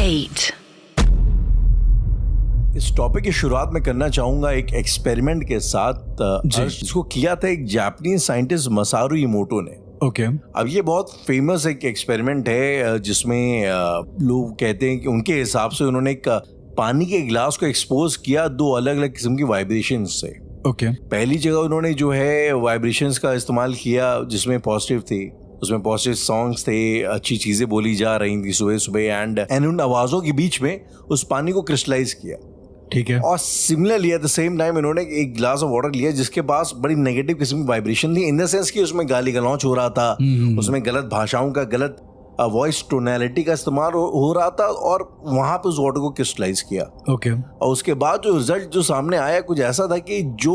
8. इस टॉपिक की शुरुआत में करना चाहूंगा एक एक्सपेरिमेंट के साथ जिसको किया था एक जापानीज साइंटिस्ट मसारू इमोटो ने। ओके अब ये बहुत फेमस एक एक्सपेरिमेंट है जिसमें लोग कहते हैं कि उनके हिसाब से उन्होंने एक पानी के गिलास को एक्सपोज किया दो अलग अलग किस्म की वाइब्रेशंस से। ओके पहली जगह उन्होंने जो है वाइब्रेशंस का इस्तेमाल किया जिसमें पॉजिटिव थी, उसमें पॉजिटिव सॉन्ग्स थे, अच्छी चीजें बोली जा रही थी सुबह सुबह एंड उन आवाजों के बीच में उस पानी को क्रिस्टलाइज किया। ठीक है। और similarly at the same time इन्होंने एक ग्लास ऑफ वाटर लिया जिसके पास बड़ी नेगेटिव किस्म की वाइब्रेशन थी, इन द सेंस कि उसमें गाली गलौच हो रहा था, उसमें गलत भाषाओं का, गलत वॉइस टोनैलिटी का इस्तेमाल हो रहा था और वहां पे उस वाटर को क्रिस्टलाइज किया। ओके और उसके बाद जो रिजल्ट जो सामने आया कुछ ऐसा था कि जो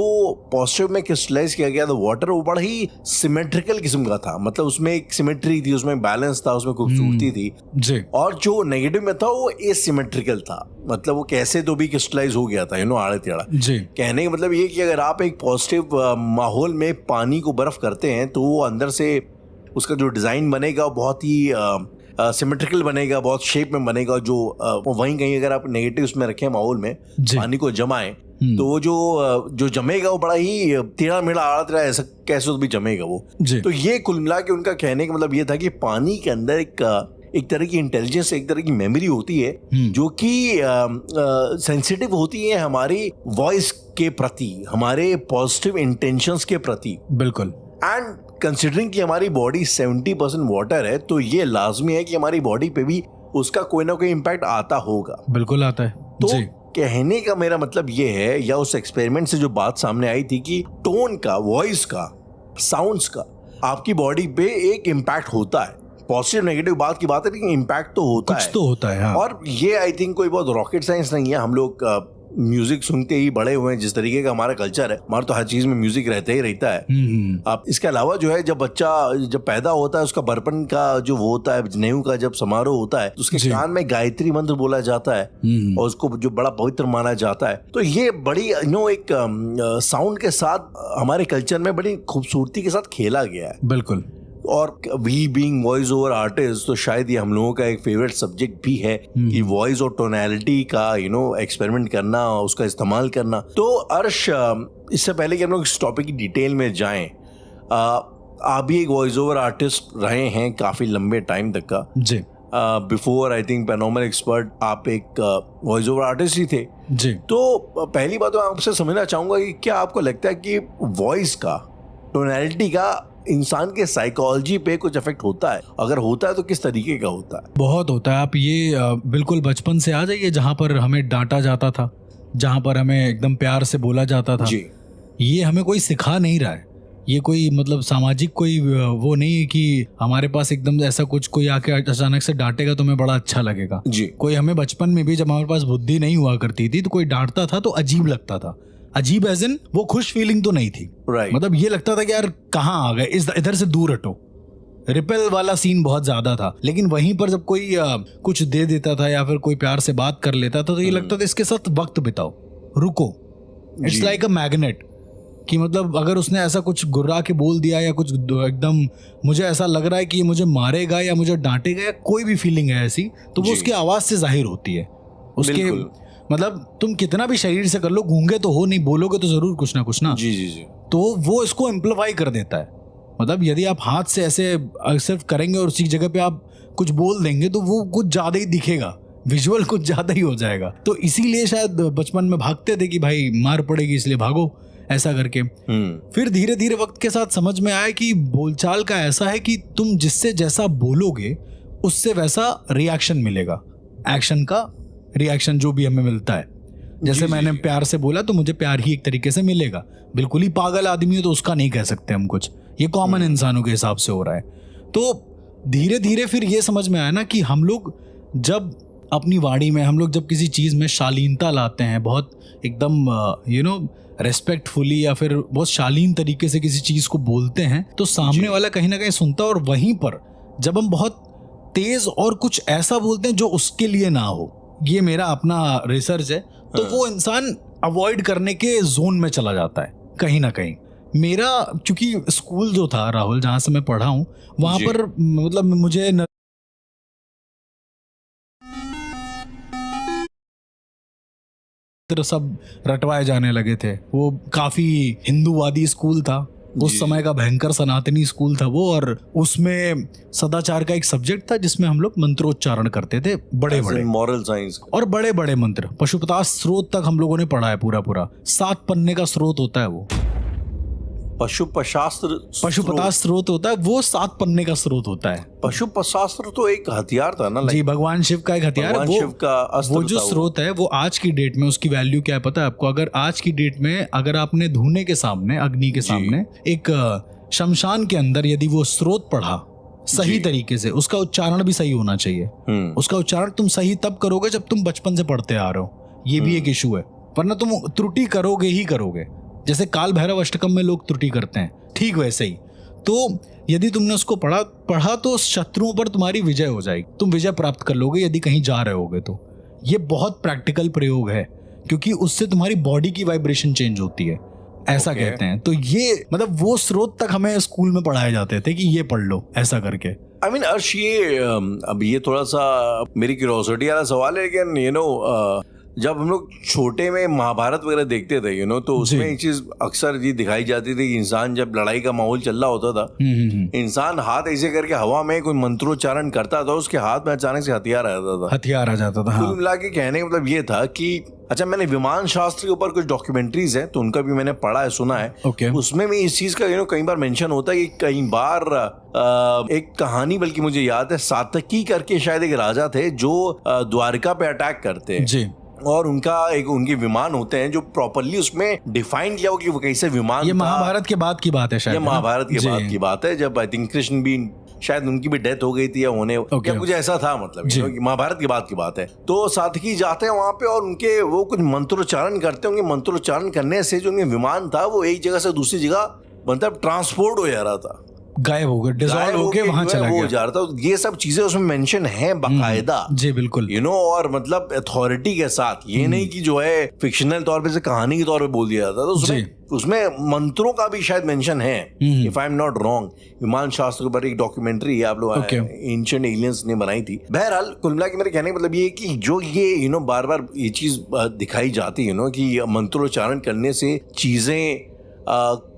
पॉजिटिव में क्रिस्टलाइज किया गया था वाटर वो बड़ा ही सिमेट्रिकल किस्म का था, मतलब उसमें एक सिमेट्री थी, उसमें बैलेंस था, उसमें खूबसूरती थी जी। और जो नेगेटिव में था वो एसिमेट्रिकल था, मतलब वो कैसे तो भी क्रिस्टलाइज हो गया था, आड़े टेढ़ा। जी। कहने का मतलब ये कि अगर आप एक पॉजिटिव माहौल में पानी को बर्फ करते हैं तो वो अंदर से उसका जो डिजाइन बनेगा बहुत ही सिमेट्रिकल बनेगा, बहुत शेप में बनेगा। जो वहीं कहीं अगर आप नेगेटिव उसमें रखें माहौल में पानी को जमाएं तो वो जो जमेगा वो बड़ा ही टेढ़ा मेढ़ा आड़ा टेढ़ा ऐसा कैसे तो भी जमेगा वो। तो ये कुल मिला के उनका कहने का मतलब ये था कि पानी के अंदर एक तरह की इंटेलिजेंस, एक तरह की मेमोरी होती है जो कि सेंसिटिव होती है हमारी वॉइस के प्रति, हमारे पॉजिटिव इंटेंशंस के प्रति। बिल्कुल। एंड कंसिडरिंग कि हमारी बॉडी 70% वाटर है तो ये लाजमी है कि हमारी बॉडी पे भी उसका कोई ना कोई इम्पैक्ट आता होगा। बिल्कुल आता है। तो जी। कहने का मेरा मतलब ये है, या उस एक्सपेरिमेंट से जो बात सामने आई थी कि टोन का, वॉइस का, साउंड्स का आपकी बॉडी पे एक इम्पैक्ट होता है। पॉजिटिव नेगेटिव बात की बात है लेकिन इम्पैक्ट तो होता है, कुछ तो होता है। हाँ। और ये आई थिंक कोई बहुत रॉकेट साइंस नहीं है। हम लोग म्यूजिक सुनते ही बड़े हुए हैं, जिस तरीके का हमारा कल्चर है, हमारा तो हर चीज में म्यूजिक रहता ही रहता है। अब इसके अलावा जो है जब बच्चा जब पैदा होता है उसका बचपन का जो वो होता है, जनेऊ का जब समारोह होता है तो उसके कान में गायत्री मंत्र बोला जाता है और उसको जो बड़ा पवित्र माना जाता है। तो ये बड़ी एक साउंड के साथ हमारे कल्चर में बड़ी खूबसूरती के साथ खेला गया है। बिल्कुल। और we being voice over artist तो शायद ये हम लोगों का एक फेवरेट सब्जेक्ट भी है कि वॉइस और टोनैलिटी का एक्सपेरिमेंट करना, उसका इस्तेमाल करना। तो अर्श, इससे पहले कि हम लोग इस टॉपिक की डिटेल में जाएं, आप भी एक वॉइस ओवर आर्टिस्ट रहे हैं काफी लंबे टाइम तक का। जी। Before I think paranormal expert आप एक वॉइस ओवर आर्टिस्ट ही थे। जी। तो पहली बात तो आपसे समझना चाहूंगा कि क्या आपको लगता है कि वॉइस का, टोनैलिटी का इंसान के साइकोलॉजी पे कुछ इफेक्ट होता है? अगर होता है तो किस तरीके का होता है? बहुत होता है। आप ये बिल्कुल बचपन से आ जाइए जहाँ पर हमें डांटा जाता था, जहाँ पर हमें एकदम प्यार से बोला जाता था। जी। ये हमें कोई सिखा नहीं रहा है, ये कोई मतलब सामाजिक कोई वो नहीं है कि हमारे पास एकदम ऐसा कुछ कोई आके अचानक से डांटेगा तो हमें बड़ा अच्छा लगेगा। जी। कोई हमें बचपन में भी जब हमारे पास बुद्धि नहीं हुआ करती थी तो कोई डांटता था तो अजीब लगता था। अजीब एज इन वो खुश फीलिंग तो नहीं थी। मतलब ये लगता था कि यार कहाँ आ गए, इधर से दूर हटो, रिपेल वाला सीन बहुत ज्यादा था। लेकिन वहीं पर जब कोई कुछ दे देता था या फिर कोई प्यार से बात कर लेता था तो ये लगता था इसके साथ वक्त बिताओ, रुको। इट्स लाइक अ मैग्नेट कि मतलब अगर उसने ऐसा कुछ गुर्रा के बोल दिया या कुछ एकदम मुझे ऐसा लग रहा है कि ये मुझे मारेगा या मुझे डांटेगा या कोई भी फीलिंग है ऐसी, तो वो उसकी आवाज से जाहिर होती है। उसके मतलब तुम कितना भी शरीर से कर लो, गूंगे तो हो नहीं, बोलोगे तो जरूर कुछ ना। जी जी जी। तो वो इसको एम्प्लीफाई कर देता है। मतलब यदि आप हाथ से ऐसे सिर्फ करेंगे और उसी जगह पे आप कुछ बोल देंगे तो वो कुछ ज्यादा ही दिखेगा, विजुअल कुछ ज्यादा ही हो जाएगा। तो इसीलिए शायद बचपन में भागते थे कि भाई मार पड़ेगी इसलिए भागो, ऐसा करके। फिर धीरे धीरे वक्त के साथ समझ में आया कि बोलचाल का ऐसा है कि तुम जिससे जैसा बोलोगे उससे वैसा रिएक्शन मिलेगा, एक्शन का रिएक्शन जो भी हमें मिलता है। जैसे मैंने प्यार से बोला तो मुझे प्यार ही एक तरीके से मिलेगा। बिल्कुल ही पागल आदमी हो तो उसका नहीं कह सकते हम कुछ, ये कॉमन इंसानों के हिसाब से हो रहा है। तो धीरे धीरे फिर ये समझ में आया ना कि हम लोग जब अपनी वाणी में, हम लोग जब किसी चीज़ में शालीनता लाते हैं, बहुत एकदम रेस्पेक्टफुली या फिर बहुत शालीन तरीके से किसी चीज़ को बोलते हैं तो सामने वाला कहीं ना कहीं सुनता है। और वहीं पर जब हम बहुत तेज और कुछ ऐसा बोलते हैं जो उसके लिए ना हो, ये मेरा अपना रिसर्च है, तो वो इंसान अवॉइड करने के जोन में चला जाता है कहीं ना कहीं। मेरा क्योंकि स्कूल जो था राहुल, जहाँ से मैं पढ़ा हूँ, वहाँ पर मतलब मुझे मंत्र सब रटवाए जाने लगे थे। वो काफी हिंदूवादी स्कूल था उस समय का, भयंकर सनातनी स्कूल था वो, और उसमें सदाचार का एक सब्जेक्ट था जिसमें हम लोग मंत्रोच्चारण करते थे, बड़े बड़े मॉरल साइंस और बड़े बड़े मंत्र। पशुपतास स्रोत तक हम लोगों ने पढ़ा है पूरा 7 पन्ने का स्रोत होता है वो। पशुपतास स्रोत होता है वो, 7 पन्ने का स्रोत होता है। पशुपतास्त्र तो एक हथियार था ना, जी, भगवान शिव का एक हथियार है शिव का अस्त्र वो जो स्रोत है वो आज की डेट में उसकी वैल्यू क्या है पता है आपको? अगर आज की डेट में अगर आपने धुने के सामने, अग्नि के सामने एक शमशान के अंदर यदि वो स्रोत पढ़ा सही तरीके से, उसका उच्चारण भी सही होना चाहिए। उसका उच्चारण तुम सही तब करोगे जब तुम बचपन से पढ़ते आ रहे हो, ये भी एक इशू है, वरना तुम त्रुटि करोगे ही करोगे। जैसे काल भैरव अष्टकम में लोग त्रुटि करते हैं, ठीक वैसे ही। तो यदि तुमने उसको पढ़ा तो शत्रुओं पर तुम्हारी विजय हो जाएगी, तुम विजय प्राप्त कर लोगे यदि कहीं जा रहे होगे तो। ये बहुत प्रैक्टिकल प्रयोग है क्योंकि उससे तुम्हारी बॉडी की वाइब्रेशन चेंज होती है, ऐसा कहते हैं। तो ये मतलब वो स्रोत तक हमें स्कूल में पढ़ाए जाते थे कि ये पढ़ लो ऐसा करके। I mean, अर्श, ये अब ये थोड़ा सा मेरी क्यूरियोसिटी वाला सवाल है, लेकिन जब हम लोग छोटे में महाभारत वगैरह देखते थे तो उसमें एक चीज अक्सर ये दिखाई जाती थी कि इंसान जब लड़ाई का माहौल चल रहा होता था, इंसान हाथ ऐसे करके हवा में कोई मंत्रोच्चारण करता था, उसके हाथ में अचानक से हथियार आ जाता था। कुल मिला के कहने का मतलब ये था कि अच्छा, मैंने विमान शास्त्र के ऊपर कुछ डॉक्यूमेंट्रीज है तो उनका भी मैंने पढ़ा है, सुना है। उसमें भी इस चीज का कई बार मेंशन होता है कि कई बार एक कहानी, बल्कि मुझे याद है, सातकी करके शायद एक राजा थे जो द्वारका पे अटैक करते हैं और उनके विमान होते हैं जो प्रॉपर्ली उसमें डिफाइन किया हो कि वो कैसे विमान। ये महाभारत के बाद की बात है शायद, ये महाभारत के बाद की बात है, जब आई थिंक कृष्ण भी शायद उनकी भी डेथ हो गई थी या होने या कुछ ऐसा था, मतलब महाभारत के बाद की बात है। तो सातकी जाते हैं वहां पे और उनके वो कुछ मंत्रोच्चारण करते होंगे, मंत्रोच्चारण करने से जो उनके विमान था वो एक जगह से दूसरी जगह मतलब ट्रांसपोर्ट हो जा रहा था, गायब हो गया, डिसॉल्व होके वहां चला गया, जा रहा था। ये सब चीजें उसमें मेंशन है बाकायदा। जी बिल्कुल, और मतलब अथॉरिटी के साथ, ये नहीं कि जो है फिक्शनल तौर पे से कहानी के तौर पे बोल दिया जाता। तो उसमें मंत्रों का भी शायद मेंशन है, if I am not wrong. विमान शास्त्र के ऊपर एक डॉक्यूमेंट्री है, आप लोग एंशिएंट एलियंस ने बनाई थी। बहरहाल कुल मिला के मेरे कहने का मतलब ये कि जो ये बार बार ये चीज दिखाई जाती है कि मंत्रोच्चारण करने से चीजें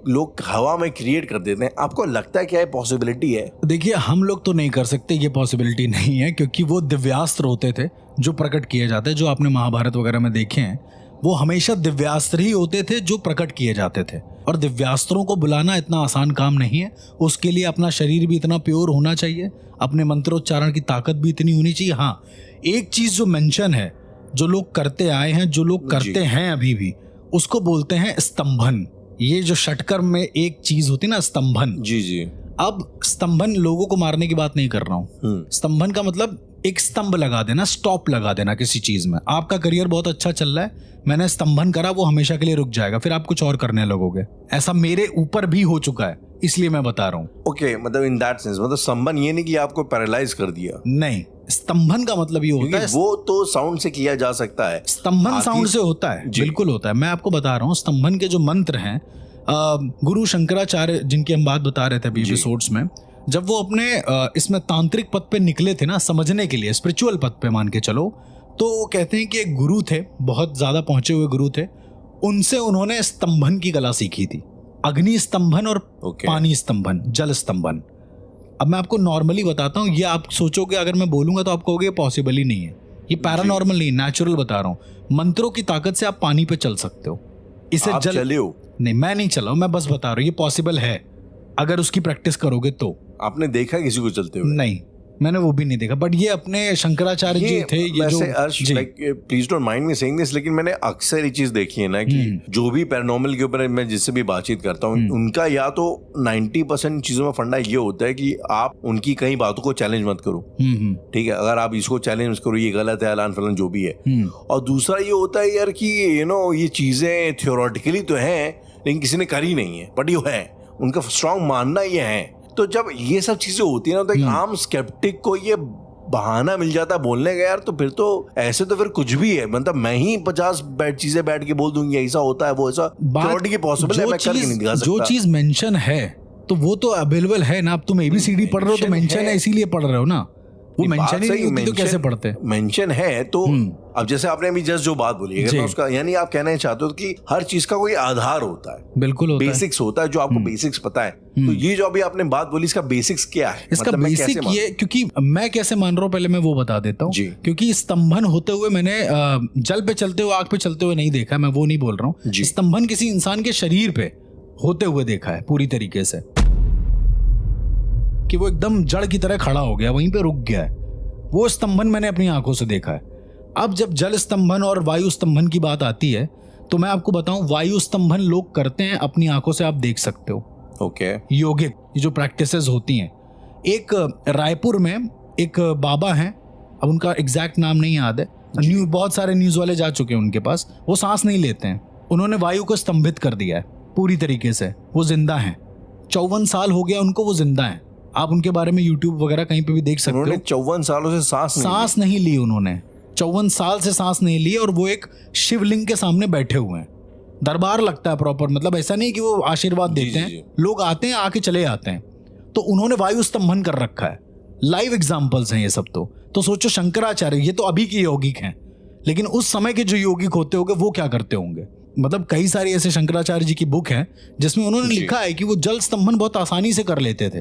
लोग हवा में क्रिएट कर देते हैं, आपको लगता है क्या है पॉसिबिलिटी है? देखिए, हम लोग तो नहीं कर सकते, ये पॉसिबिलिटी नहीं है, क्योंकि वो दिव्यास्त्र होते थे जो प्रकट किए जाते, जो आपने महाभारत वगैरह में देखे हैं, वो हमेशा दिव्यास्त्र ही होते थे जो प्रकट किए जाते थे। और दिव्यास्त्रों को बुलाना इतना आसान काम नहीं है, उसके लिए अपना शरीर भी इतना प्योर होना चाहिए, अपने मंत्रोच्चारण की ताकत भी इतनी होनी चाहिए। हाँ, एक चीज जो मेंशन है, जो लोग करते आए हैं, जो लोग करते हैं अभी भी, उसको बोलते हैं स्तंभन। ये जो षटकर्म में एक चीज होती है ना, स्तंभन। जी। अब स्तंभन लोगों को मारने की बात नहीं कर रहा हूँ। स्तंभन का मतलब एक स्तंभ लगा देना, स्टॉप लगा देना किसी चीज में। आपका करियर बहुत अच्छा चल रहा है, मैंने स्तंभन करा, वो हमेशा के लिए रुक जाएगा, फिर आप कुछ और करने लगोगे। ऐसा मेरे ऊपर भी हो चुका है, इसलिए मैं बता रहा हूँ। ओके, मतलब इन दैट सेंस, मतलब स्तंभन ये नहीं कि आपको पैरालाइज कर दिया, नहीं। स्तंभन का मतलब ये होता है, वो तो साउंड से किया जा सकता है। स्तंभन साउंड से होता है, बिल्कुल होता है। मैं आपको बता रहा हूँ, स्तंभन के जो मंत्र हैं, गुरु शंकराचार्य जिनकी हम बात बता रहे थे अभी एपिसोड्स में, जब वो अपने इसमें तांत्रिक पद पे निकले थे ना, समझने के लिए, स्पिरिचुअल पद पे मान के चलो, तो कहते हैं कि एक गुरु थे, बहुत ज्यादा पहुंचे हुए गुरु थे, उनसे उन्होंने स्तंभन की कला सीखी थी। अग्नि स्तंभन और पानी स्तंभन, जल स्तंभन। अब मैं आपको नॉर्मली बताता हूँ, ये आप सोचोगे अगर मैं बोलूंगा तो आप कहोगे पॉसिबल ही नहीं है, ये पैरानॉर्मल नहीं, नेचुरल बता रहा हूँ। मंत्रों की ताकत से आप पानी पे चल सकते हो, इसे आप चले हो? नहीं, मैं नहीं चला हूं, मैं बस बता रहा हूँ, ये पॉसिबल है अगर उसकी प्रैक्टिस करोगे तो। आपने देखा किसी को चलते हुए? नहीं, मैंने वो भी नहीं देखा, बट ये अपने शंकराचार्य जी थे। ये जो please don't mind me saying this, लेकिन मैंने अक्सर ये चीज देखी है ना कि जो भी पैरानॉर्मल के ऊपर मैं जिससे भी बातचीत करता हूँ, उनका या तो 90% चीजों में फंडा ये होता है कि आप उनकी कई बातों को चैलेंज मत करो, ठीक है? अगर आप इसको चैलेंज करो, ये गलत है, अलान फलान जो भी है। और दूसरा ये होता है यार कि ये चीजें थियोरेटिकली तो है, लेकिन किसी ने करी नहीं है, बट ये है, उनका स्ट्रांग मानना ये है। तो जब ये सब चीजें होती है ना, तो एक आम स्केप्टिक को ये बहाना मिल जाता है बोलने का, यार तो फिर तो ऐसे तो फिर कुछ भी है, मतलब मैं ही 50 चीजें बैठ के बोल दूंगी, ऐसा होता है, वो ऐसा थ्योरेटिकली पॉसिबल है, मैं करके नहीं दिखा सकता। जो चीज मेंशन है तो वो तो अवेलेबल है ना। अब तुम ABCD पढ़ रहे हो तो मेंशन है, इसीलिए पढ़ रहे हो ना। वो मेंशन ही नहीं होती तो कैसे पढ़ते? मेंशन है तो अब जैसे आपने अभी जस्ट जो बात बोली अगर मैं उसका यानी आप कहना चाहते हो कि हर चीज का कोई आधार होता है, बिल्कुल होता है, बेसिक्स होता है जो आपको बेसिक्स पता है। तो ये जो अभी आपने बात बोली इसका बेसिक्स क्या है? इसका मतलब बेसिक ये, क्योंकि मैं कैसे मान रहा हूँ पहले मैं वो बता देता हूँ। जी। क्योंकि स्तंभन होते हुए मैंने जल पे चलते हुए आग पे चलते हुए नहीं देखा, मैं वो नहीं बोल रहा हूँ। स्तंभन किसी इंसान के शरीर पे होते हुए देखा है पूरी तरीके से, कि वो एकदम जड़ की तरह खड़ा हो गया, वहीं पे रुक गया है। वो स्तंभन मैंने अपनी आंखों से देखा है। अब जब जल स्तंभन और वायु स्तंभन की बात आती है तो मैं आपको बताऊं, वायु स्तंभन लोग करते हैं अपनी आंखों से, आप देख सकते हो। ओके। योगिक ये जो प्रैक्टिसेस होती हैं, एक रायपुर में एक बाबा हैं, अब उनका एग्जैक्ट नाम नहीं याद है, बहुत सारे न्यूज वाले जा चुके हैं उनके पास। वो सांस नहीं लेते हैं, उन्होंने वायु को स्तंभित कर दिया है पूरी तरीके से। वो जिंदा हैं, 54 साल हो गया उनको, वो जिंदा हैं। आप उनके बारे में यूट्यूब वगैरह कहीं पे भी देख सकते हो। उन्होंने 54 सालों से सांस नहीं ली उन्होंने 54 साल से सांस नहीं ली, और वो एक शिवलिंग के सामने बैठे हुए हैं। दरबार लगता है प्रॉपर, मतलब ऐसा नहीं कि वो आशीर्वाद देते हैं, लोग आते हैं आके चले जाते हैं। तो उन्होंने वायु स्तंभन कर रखा है। लाइव एग्जाम्पल्स हैं ये सब। तो सोचो शंकराचार्य, ये तो अभी के यौगिक हैं, लेकिन उस समय के जो यौगिक होते होंगे वो क्या करते होंगे। मतलब कई सारी ऐसे शंकराचार्य जी की बुक है जिसमें उन्होंने लिखा है कि वो जल स्तंभन बहुत आसानी से कर लेते थे,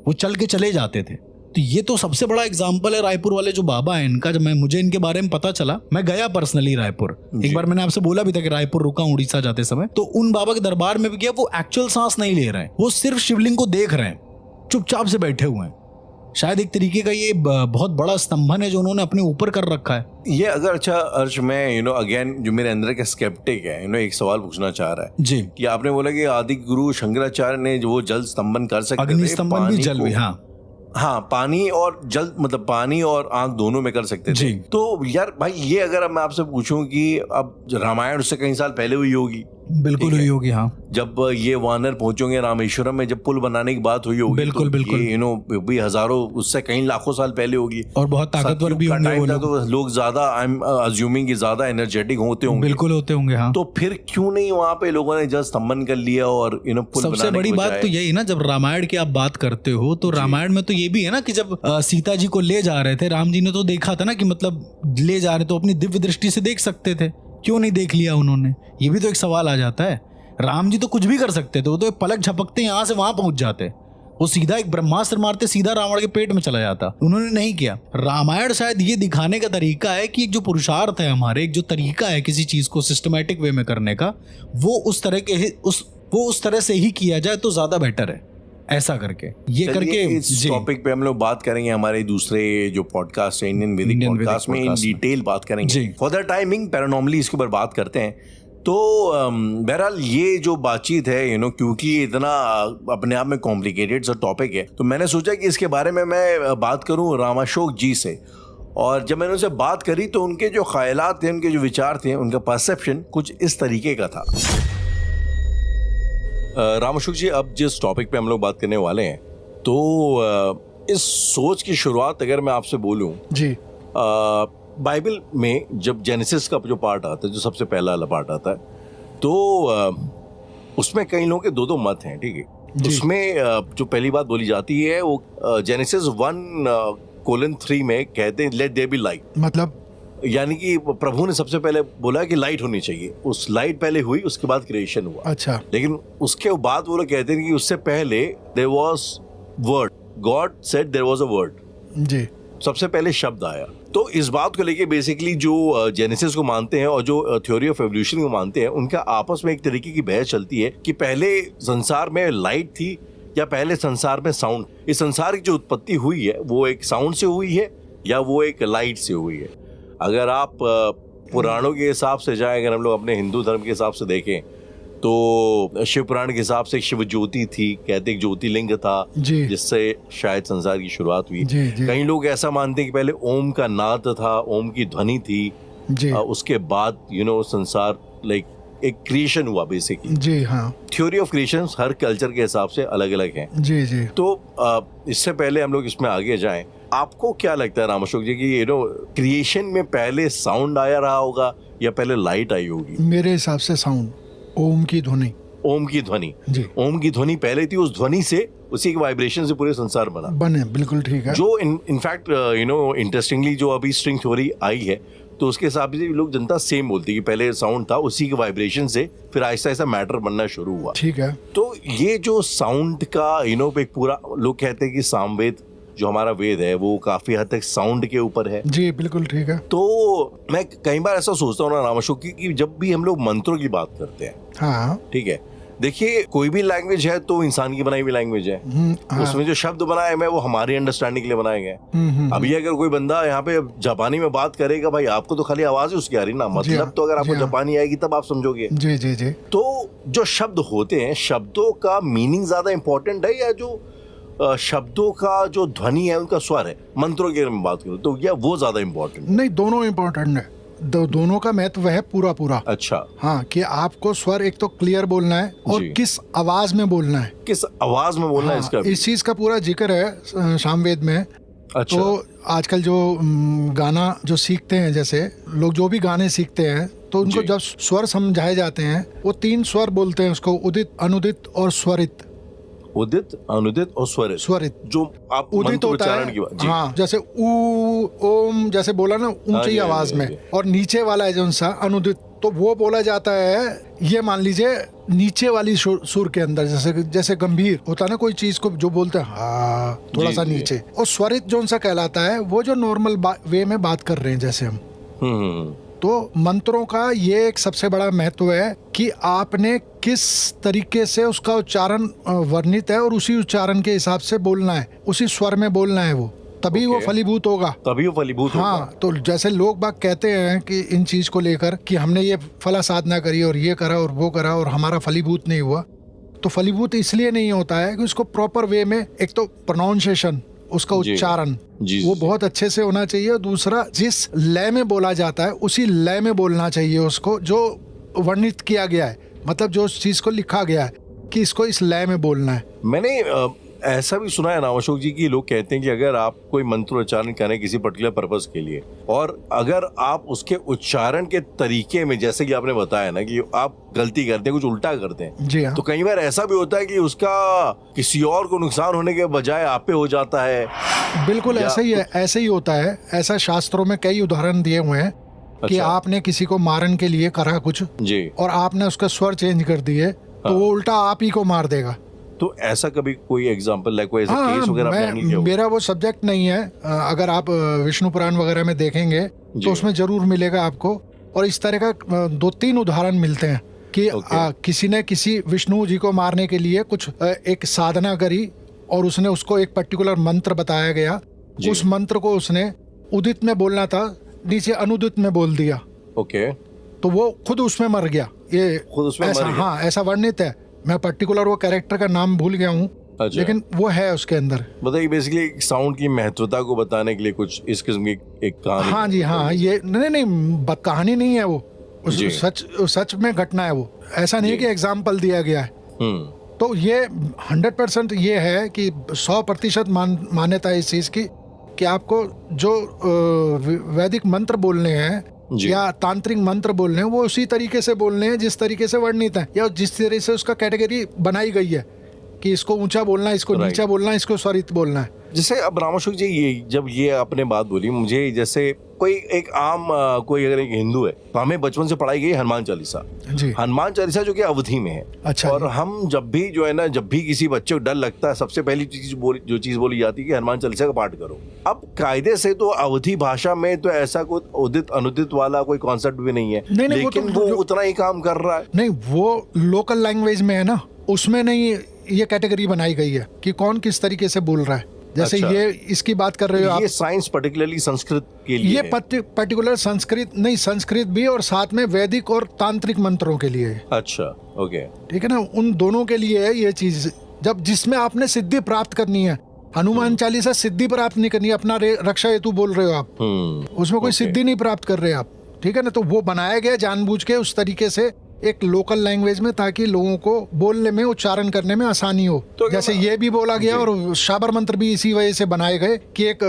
वो चल के चले जाते थे। तो ये तो सबसे बड़ा एग्जाम्पल है रायपुर वाले जो बाबा है इनका। जब मुझे इनके बारे में पता चला, मैं गया पर्सनली रायपुर। एक बार मैंने आपसे बोला भी था कि रायपुर रुका उड़ीसा जाते समय, तो उन बाबा के दरबार में भी गया। वो एक्चुअल सांस नहीं ले रहे हैं, वो सिर्फ शिवलिंग को देख रहे हैं, चुपचाप से बैठे हुए हैं। शायद एक तरीके का ये बहुत बड़ा स्तंभन है जो उन्होंने अपने ऊपर कर रखा है। ये अगर अच्छा अर्श, मैं अगेन जो मेरे अंदर का स्केप्टिक है एक सवाल पूछना चाह रहा है जी, कि आपने बोला कि आदि गुरु शंकराचार्य ने जो वो जल स्तंभन कर सकते थे, अग्नि स्तंभन भी जल भी, हाँ पानी और जल, मतलब पानी और आंख दोनों में कर सकते थे। तो यार भाई, ये अगर मैं आपसे पूछूं कि अब रामायण उससे कई साल पहले हुई होगी, बिल्कुल हुई होगी, हाँ। जब ये वानर पहुंचोंगे रामेश्वरम में, जब पुल बनाने की बात हुई होगी, बिल्कुल बिल्कुल, भी हजारों, उससे कई लाखों साल पहले होगी, और बहुत ताकतवर भी होंगे वो लोग। तो लोग ज्यादा, आई एम अज्यूमिंग ज्यादा एनर्जेटिक होते होंगे, बिल्कुल होते होंगे, हाँ। तो फिर क्यों नहीं वहां पे लोगों ने जल स्तंभन कर लिया और पुल। सबसे बड़ी बात तो यही ना, जब रामायण की आप बात करते हो तो रामायण में तो ये भी है ना कि जब सीता जी को ले जा रहे थे, राम जी ने तो देखा था ना कि मतलब ले जा रहे तो अपनी दिव्य दृष्टि से देख सकते थे, क्यों नहीं देख लिया उन्होंने? ये भी तो एक सवाल आ जाता है। राम जी तो कुछ भी कर सकते थे, वो तो पलक झपकते यहाँ से वहां पहुंच जाते, वो सीधा एक ब्रह्मास्त्र मारते सीधा रावण के पेट में चला जाता। उन्होंने नहीं किया। रामायण शायद ये दिखाने का तरीका है कि एक जो पुरुषार्थ है हमारे, एक जो तरीका है किसी चीज को सिस्टमैटिक वे में करने का, वो उस तरह से ही किया जाए तो ज्यादा बेटर है। ऐसा करके ये करके इस टॉपिक पे हम लोग बात करेंगे हमारे दूसरे जो पॉडकास्ट है इंडियन वैदिक पॉडकास्ट में, इन डिटेल बात करेंगे। फॉर द टाइमिंग पैरानॉर्मली इसके ऊपर बात करते हैं। तो बहरहाल ये जो बातचीत है क्योंकि इतना अपने आप में कॉम्प्लिकेटेड सा टॉपिक है, तो मैंने सोचा कि इसके बारे में मैं बात करूं रामाशोक जी से। और जब मैंने उनसे बात करी तो उनके जो ख्यालात थे, उनके जो विचार थे, उनका परसेप्शन कुछ इस तरीके का था। रामाशोक जी, अब जिस टॉपिक पे हम लोग बात करने वाले हैं, तो इस सोच की शुरुआत अगर मैं आपसे बोलूं जी, बाइबल में जब जेनेसिस का जो पार्ट आता है, जो सबसे पहला वाला पार्ट आता है, तो उसमें कई लोगों के दो मत हैं, ठीक है। उसमें जो पहली बात बोली जाती है वो जेनेसिस 1:3 में कहते हैं लेट देयर बी लाइट, मतलब यानी कि प्रभु ने सबसे पहले बोला कि लाइट होनी चाहिए। उस लाइट पहले हुई, उसके बाद क्रिएशन हुआ। अच्छा। लेकिन उसके बाद वो लोग कहते हैं कि उससे पहले there was word, God said there was a word जी, सबसे पहले शब्द आया। तो इस बात को लेके बेसिकली जो जेनेसिस को मानते हैं और जो थ्योरी ऑफ एवोल्यूशन को मानते हैं, उनका आपस में एक तरीके की बहस चलती है कि पहले संसार में लाइट थी या पहले संसार में साउंड। इस संसार की जो उत्पत्ति हुई है वो एक साउंड से हुई है या वो एक लाइट से हुई है। अगर आप पुराणों के हिसाब से जाएं, अगर हम लोग अपने हिंदू धर्म के हिसाब से देखें तो शिव पुराण के हिसाब से शिव ज्योति थी, कहते एक ज्योतिर्लिंग था जिससे शायद संसार की शुरुआत हुई। कई लोग ऐसा मानते हैं कि पहले ओम का नाद था, ओम की ध्वनि थी, उसके बाद संसार लाइक एक क्रिएशन हुआ बेसिकली। जी हाँ। Theory of creation her culture के हिसाब से अलग अलग है। जी जी। तो इससे पहले हम लोग इसमें आगे जाएं, आपको क्या लगता है रामाशोक जी कि क्रिएशन में पहले साउंड आया रहा होगा या पहले लाइट आई होगी? मेरे हिसाब से साउंड, ओम की ध्वनि। ओम की ध्वनि जी, ओम की ध्वनि पहले थी, उस ध्वनि से उसी के वाइब्रेशन से पूरे संसार बना। बने, बिल्कुल ठीक है। जो इनफैक्ट इंटरेस्टिंगली जो अभी स्ट्रिंग थ्योरी आई है तो उसके हिसाब से लोग जनता सेम बोलती है कि पहले साउंड था, उसी के वाइब्रेशन से फिर आहिस्ता आहिस्ता मैटर बनना शुरू हुआ। ठीक है। तो ये जो साउंड का एक पूरा, लोग कहते हैं कि सामवेद जो हमारा वेद है वो काफी हद तक साउंड के ऊपर है। जी बिल्कुल ठीक है। तो मैं कई बार ऐसा सोचता हूँ ना राम अशोक कि जब भी हम लोग मंत्रों की बात करते हैं, हाँ ठीक है, देखिए कोई भी लैंग्वेज है तो इंसान की बनाई हुई लैंग्वेज है। हाँ। उसमें जो शब्द बनाए हैं वो हमारी अंडरस्टैंडिंग के लिए बनाए गए। अभी अगर कोई बंदा यहाँ पे जापानी में बात करेगा, भाई आपको तो खाली आवाज ही उसकी आ रही ना, मतलब तो अगर आपको जापानी आएगी तब आप समझोगे। जी जी जी। तो जो शब्द होते हैं, शब्दों का मीनिंग ज्यादा इंपॉर्टेंट है या जो शब्दों का जो ध्वनि है उनका स्वर है? मंत्रों के बारे में बात करूं तो या वो ज्यादा इंपॉर्टेंट? नहीं, दोनों इंपॉर्टेंट है। दोनों का महत्व है पूरा पूरा। अच्छा। हाँ, कि आपको स्वर एक तो क्लियर बोलना है और किस आवाज में बोलना है, किस आवाज में बोलना है, इसका इस चीज का पूरा जिक्र है सामवेद में। अच्छा। तो आजकल जो गाना जो सीखते हैं, जैसे लोग जो भी गाने सीखते हैं तो उनको जब स्वर समझाए जाते हैं वो 3 स्वर बोलते हैं उसको, उदित, अनुदित और स्वरित। उदित, अनुदित और स्वरित। स्वरित जो आप उदित होता उच्चारण की बात, हाँ, जैसे ऊ ओम जैसे बोला ना ऊंची आवाज में, और नीचे वाला है जो सा अनुदित, तो वो बोला जाता है, ये मान लीजिए नीचे वाली सुर के अंदर, जैसे गंभीर होता है ना कोई चीज को जो बोलते हैं हाँ थोड़ा सा नीचे। और स्वरित जो सा कहलाता है वो जो नॉर्मल वे में बात कर रहे हैं जैसे हम। तो मंत्रों का ये एक सबसे बड़ा महत्व है कि आपने किस तरीके से उसका उच्चारण वर्णित है और उसी उच्चारण के हिसाब से बोलना है, उसी स्वर में बोलना है, वो तभी वो फलीभूत होगा, तभी वो फलीभूत होगा। हाँ, तो जैसे लोग बाग कहते हैं कि इन चीज को लेकर कि हमने ये फला साधना करी और ये करा और वो करा और हमारा फलीभूत नहीं हुआ, तो फलीभूत इसलिए नहीं होता है कि उसको प्रॉपर वे में, एक तो प्रोनाउंसिएशन, उसका उच्चारण वो बहुत अच्छे से होना चाहिए, और दूसरा जिस लय में बोला जाता है उसी लय में बोलना चाहिए उसको, जो वर्णित किया गया है, मतलब जो चीज को लिखा गया है कि इसको इस लय में बोलना है। मैंने ऐसा भी सुना है राम अशोक जी की लोग कहते हैं कि अगर आप कोई मंत्र उच्चारण करें किसी पर्टिकुलर पर्पस के लिए, और अगर आप उसके उच्चारण के तरीके में, जैसे कि आपने बताया ना कि आप गलती करते हैं, कुछ उल्टा करते हैं, जी हाँ, तो कई बार ऐसा भी होता है कि उसका किसी और को नुकसान होने के बजाय आप पे हो जाता है। बिल्कुल ऐसा ही है, ऐसे ही होता है। ऐसा शास्त्रों में कई उदाहरण दिए हुए हैं कि आपने किसी को मारन के लिए करा कुछ जी, और आपने उसका स्वर चेंज कर दिए तो वो उल्टा आप ही को मार देगा। तो ऐसा कभी कोई एग्जांपल लाइक कोई ऐसा केस वगैरह आपने हैंडल किया? मेरा वो सब्जेक्ट नहीं है। अगर आप विष्णु पुराण वगैरह में देखेंगे तो उसमें जरूर मिलेगा आपको, और इस तरह का 2-3 उदाहरण मिलते हैं कि किसी ने किसी विष्णु जी को मारने के लिए कुछ एक साधना करी और उसने उसको एक पर्टिकुलर मंत्र बताया गया, उस मंत्र को उसने उदित में बोलना था, नीचे अनुदित में बोल दिया। ओके, तो वो खुद उसमें मर गया। ये खुद उसमें मर गया। हाँ, ऐसा वर्णित है। मैं पर्टिकुलर वो कैरेक्टर का नाम भूल गया हूँ, लेकिन वो है उसके अंदर। बताइए, बेसिकली साउंड की महत्वता को बताने के लिए कुछ इस किस्म की एक कहानी। हाँ जी, हाँ, ये नहीं कहानी नहीं है, वो सच में घटना है। वो ऐसा नहीं है कि एग्जाम्पल दिया गया है। तो ये 100% ये है कि 100% मान्यता है इस चीज की कि आपको जो वैदिक मंत्र बोलने हैं या तांत्रिक मंत्र बोलने हैं वो उसी तरीके से बोलने हैं जिस तरीके से वर्णित है, या जिस तरह से उसका कैटेगरी बनाई गई है कि इसको ऊंचा बोलना है, इसको नीचा बोलना है, इसको स्वरित बोलना है। जैसे अब राम अशोक जी, ये जब ये आपने बात बोली, मुझे जैसे कोई एक आम कोई अगर एक हिंदू है तो हमें बचपन से पढ़ाई गई हनुमान चालीसा जी, हनुमान चालीसा जो कि अवधि में है। अच्छा, और हम जब भी जो है ना, जब भी किसी बच्चे को डर लगता है, सबसे पहली चीज बोली जाती है कि हनुमान चालीसा का पाठ करो। अब कायदे से तो अवधि भाषा में तो ऐसा कोई उदित अनुदित वाला कोई कॉन्सेप्ट भी नहीं है, लेकिन वो उतना ही काम कर रहा है। नहीं, वो लोकल लैंग्वेज में है ना, उसमें नहीं ये कैटेगरी बनाई गई है कि कौन किस तरीके से बोल रहा है। जैसे अच्छा, ये इसकी बात कर रहे हो आप, ये साइंस पर्टिकुलरली संस्कृत के लिए, ये पर्टिकुलर संस्कृत नहीं, संस्कृत भी और साथ में वैदिक और तांत्रिक मंत्रों के लिए। अच्छा, ओके, ठीक है ना, उन दोनों के लिए है ये चीज। जब जिसमें आपने सिद्धि प्राप्त करनी है, हनुमान चालीसा सिद्धि प्राप्त नहीं करनी, अपना रक्षा हेतु बोल रहे हो आप, उसमें कोई सिद्धि नहीं प्राप्त कर रहे आप, ठीक है ना। तो वो बनाया गया जानबूझ के उस तरीके से एक लोकल लैंग्वेज में, ताकि लोगों को बोलने में, उच्चारण करने में आसानी हो। तो जैसे ये भी बोला गया, और शाबर मंत्र भी इसी वजह से बनाए गए कि एक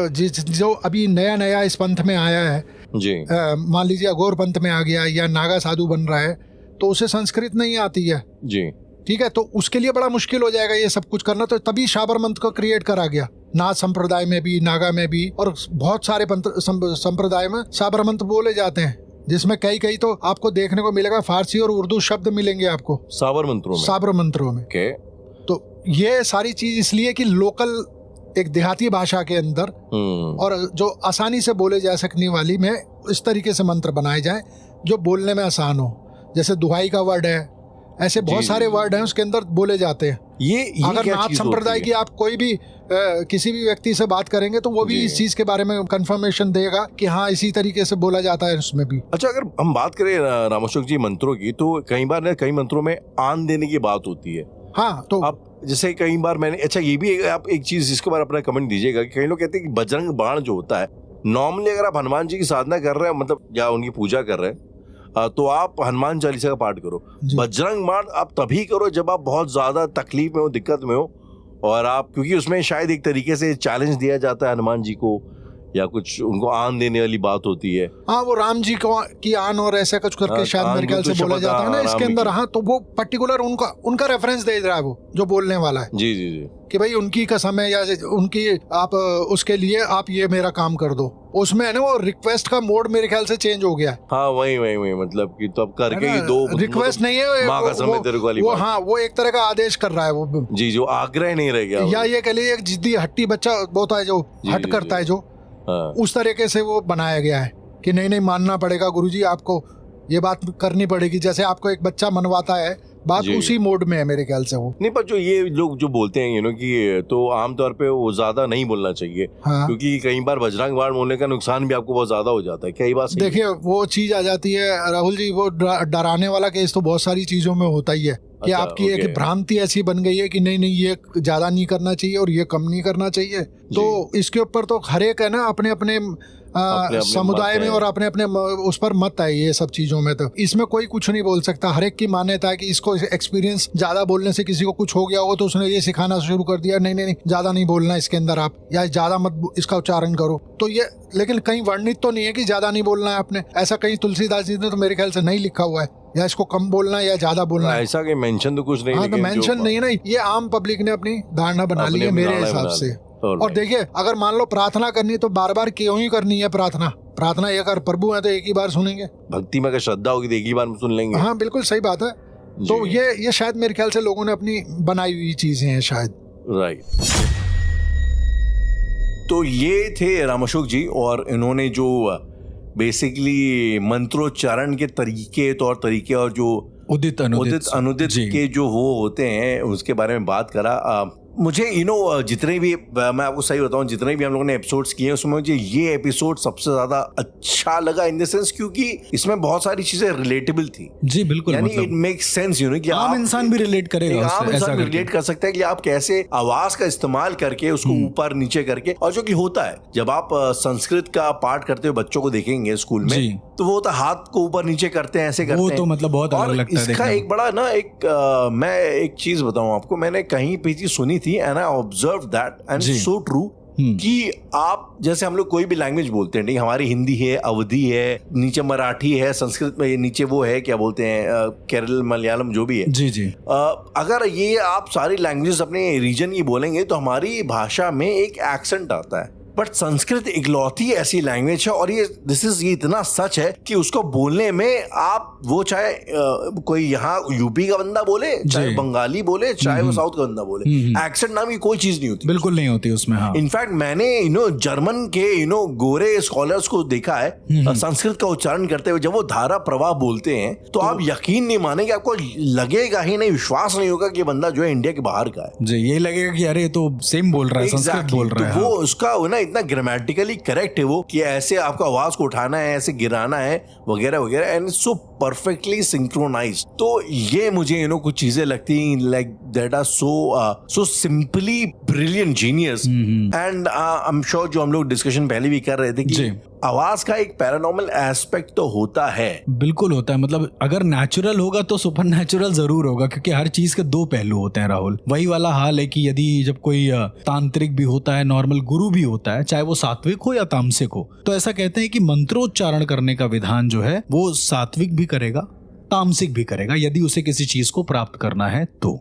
जो अभी नया इस पंथ में आया है जी, मान लीजिए अघोर पंथ में आ गया या नागा साधु बन रहा है, तो उसे संस्कृत नहीं आती है जी, ठीक है, तो उसके लिए बड़ा मुश्किल हो जाएगा ये सब कुछ करना। तो तभी शाबर मंत्र को क्रिएट करा गया, नाथ संप्रदाय में भी, नागा में भी, और बहुत सारे संप्रदाय में शाबर मंत्र बोले जाते हैं, जिसमें कई तो आपको देखने को मिलेगा फारसी और उर्दू शब्द मिलेंगे आपको साबर मंत्रों में। okay. तो ये सारी चीज इसलिए कि लोकल एक देहाती भाषा के अंदर और जो आसानी से बोले जा सकने वाली में इस तरीके से मंत्र बनाए जाए जो बोलने में आसान हो। जैसे दुहाई का वर्ड है, ऐसे बहुत सारे वर्ड हैं उसके अंदर बोले जाते हैं। ये अगर नाथ संप्रदाय की आप कोई भी किसी भी व्यक्ति से बात करेंगे तो वो भी इस चीज के बारे में कंफर्मेशन देगा कि हाँ इसी तरीके से बोला जाता है उसमें भी। अच्छा, अगर हम बात करें रामाशोक जी मंत्रों की, तो कई बार कई मंत्रों में आन देने की बात होती है। हाँ, तो आप जैसे कई बार मैंने, अच्छा ये भी आप एक चीज इसके बारे में अपना कमेंट दीजिएगा कि कई लोग कहते हैं कि बजरंग बाण जो होता है, नॉर्मली अगर आप हनुमान जी की साधना कर रहे हैं, मतलब या उनकी पूजा कर रहे हैं, तो आप हनुमान चालीसा का पाठ करो। बजरंग बाण आप तभी करो जब आप बहुत ज्यादा तकलीफ में हो, दिक्कत में हो, और आप, क्योंकि उसमें शायद एक तरीके से चैलेंज दिया जाता है हनुमान जी को, या कुछ उनको आन देने वाली बात होती है। हाँ, वो राम जी को की आन और ऐसा कुछ करके शायद मेरे ख्याल से बोला जाता है ना इसके अंदर। हाँ, तो वो पर्टिकुलर उनका रेफरेंस दे रहा है वो जो बोलने वाला है। जी जी जी, कि भाई उनकी कसम है या उनकी, आप उसके लिए आप ये मेरा काम कर दो। उसमें है ना वो रिक्वेस्ट का मोड मेरे ख्याल से चेंज हो गया है। हाँ, वही मतलब कि तो अब करके ही दो, रिक्वेस्ट नहीं है, माँ का समय तेरे को वाली वो, हाँ, वो एक तरह का आदेश कर रहा है वो। जी, जो आग्रह नहीं रह गया, या ये कह लीजिए एक जिद्दी हट्टी बच्चा होता है जो हट करता है, जो उस तरीके से वो बनाया गया है कि नहीं मानना पड़ेगा गुरुजी, आपको ये बात करनी पड़ेगी। जैसे आपको एक बच्चा मनवाता है, बात उसी मोड में है मेरे ख्याल से वो। नहीं, पर जो ये लोग जो बोलते हैं कि तो आमतौर पे वो ज्यादा नहीं बोलना चाहिए। हाँ। क्योंकि कई बार बजरंग बाण बोलने का नुकसान भी आपको बहुत ज्यादा हो जाता है। कई बार देखिए वो चीज आ जाती है राहुल जी, वो डराने वाला केस तो बहुत सारी चीजों में होता ही है कि आपकी एक भ्रांति ऐसी बन गई है कि नहीं ये ज्यादा नहीं करना चाहिए और ये कम नहीं करना चाहिए। तो इसके ऊपर तो हर एक है ना अपने अपने समुदाय में और अपने अपने उस पर मत है ये सब चीजों में। तो इसमें कोई कुछ नहीं बोल सकता, हर एक की मान्यता है कि इसको एक्सपीरियंस ज्यादा बोलने से किसी को कुछ हो गया हो तो उसने ये सिखाना शुरू कर दिया, नहीं ज्यादा नहीं बोलना इसके अंदर आप, या ज्यादा मत इसका उच्चारण करो। तो ये, लेकिन कहीं वर्णित तो नहीं है कि ज्यादा नहीं बोलना है आपने, ऐसा कहीं तुलसीदास जी ने तो मेरे ख्याल से नहीं लिखा हुआ है, या इसको कम बोलना है या ज्यादा बोलना है, ऐसा कहीं मेंशन तो कुछ नहीं। हाँ, तो मेंशन नहीं है ना, ये आम पब्लिक ने अपनी धारणा बना ली है मेरे हिसाब से। और देखिए अगर मान लो प्रार्थना करनी तो बार बार क्यों ही करनी है प्रार्थना एक बार प्रभु है तो एक ही बार सुनेंगे। भक्ति में अगर श्रद्धा होगी तो एक ही बार सुन लेंगे। हाँ, बिल्कुल सही बात है। तो ये शायद मेरे ख्याल से लोगों ने अपनी बनाई हुई चीजें हैं शायद। राइट। तो ये थे रामाशोक जी, और इन्होंने जो बेसिकली मंत्रोच्चारण के तौर तरीके और जो उदित अनुदित के जो वो होते हैं उसके बारे में बात करा। मुझे जितने भी, मैं आपको सही बताऊं, जितने भी हम लोगों ने एपिसोड्स किए उसमें मुझे ये एपिसोड सबसे ज्यादा अच्छा लगा इन द सेंस क्योंकि इसमें बहुत सारी चीजें रिलेटेबल थी। जी बिल्कुल, यानी इट मेक्स सेंस कि आम इंसान भी रिलेट करेगा, आम इंसान भी रिलेट कर सकता है कि आप कैसे आवाज का इस्तेमाल करके उसको ऊपर नीचे करके, और जो कि होता है जब आप संस्कृत का पाठ करते हुए बच्चों को देखेंगे स्कूल में तो वो होता हाथ को ऊपर नीचे करते हैं, ऐसे करते हैं, वो तो मतलब बहुत अलग लगता है। इसका एक बड़ा ना मैं एक चीज बताऊं आपको, मैंने कहीं पे चीज सुनी थी and I observed that and it's so true कि आप जैसे हम लोग कोई भी लैंग्वेज बोलते हैं, नहीं, हमारी हिंदी है, अवधी है, नीचे मराठी है, संस्कृत में नीचे वो है क्या बोलते हैं केरल मलयालम जो भी है। जी अगर ये आप सारी लैंग्वेजेस अपने रीजन की बोलेंगे तो हमारी भाषा में एक एक्सेंट आता है, बट संस्कृत इकलौती ऐसी लैंग्वेज है और ये इतना सच है कि उसको बोलने में आप वो चाहे कोई यहाँ यूपी का बंदा बोले, चाहे बंगाली बोले, चाहे वो साउथ का बंदा बोले, एक्सेंट नाम की कोई चीज नहीं होती, बिल्कुल नहीं होती उसमें। हाँ। इनफैक्ट मैंने जर्मन के गोरे स्कॉलर्स को देखा है संस्कृत का उच्चारण करते हुए, जब वो धारा प्रवाह बोलते हैं तो आप यकीन नहीं मानेंगे, आपको लगेगा ही नहीं, विश्वास नहीं होगा कि बंदा जो है इंडिया के बाहर का है। जी, ये लगेगा कि अरे तो सेम बोल रहा है, संस्कृत बोल रहा है। वो उसका ना इतना ग्रामेटिकली करेक्ट है वो कि ऐसे आपको आवाज को उठाना है, ऐसे गिराना है, वगैरह वगैरह, एंड सो परफेक्टली सिंक्रोनाइज्ड। तो ये मुझे कुछ चीजें लगती like that are so simply brilliant, genius, and I am sure जो हम लोग डिस्कशन पहले भी कर रहे थे कि आवाज का एक पैरानॉर्मल एस्पेक्ट तो होता है। बिल्कुल होता है, मतलब अगर नेचुरल होगा तो सुपर नेचुरल जरूर होगा, क्योंकि हर चीज के दो पहलू होते हैं राहुल। वही वाला हाल है कि यदि जब कोई तांत्रिक भी होता है, नॉर्मल गुरु भी होता है, चाहे वो सात्विक हो या तामसिक हो, तो ऐसा कहते हैं कि मंत्रोच्चारण करने का विधान जो है वो सात्विक भी करेगा तामसिक भी करेगा यदि उसे किसी चीज को प्राप्त करना है तो।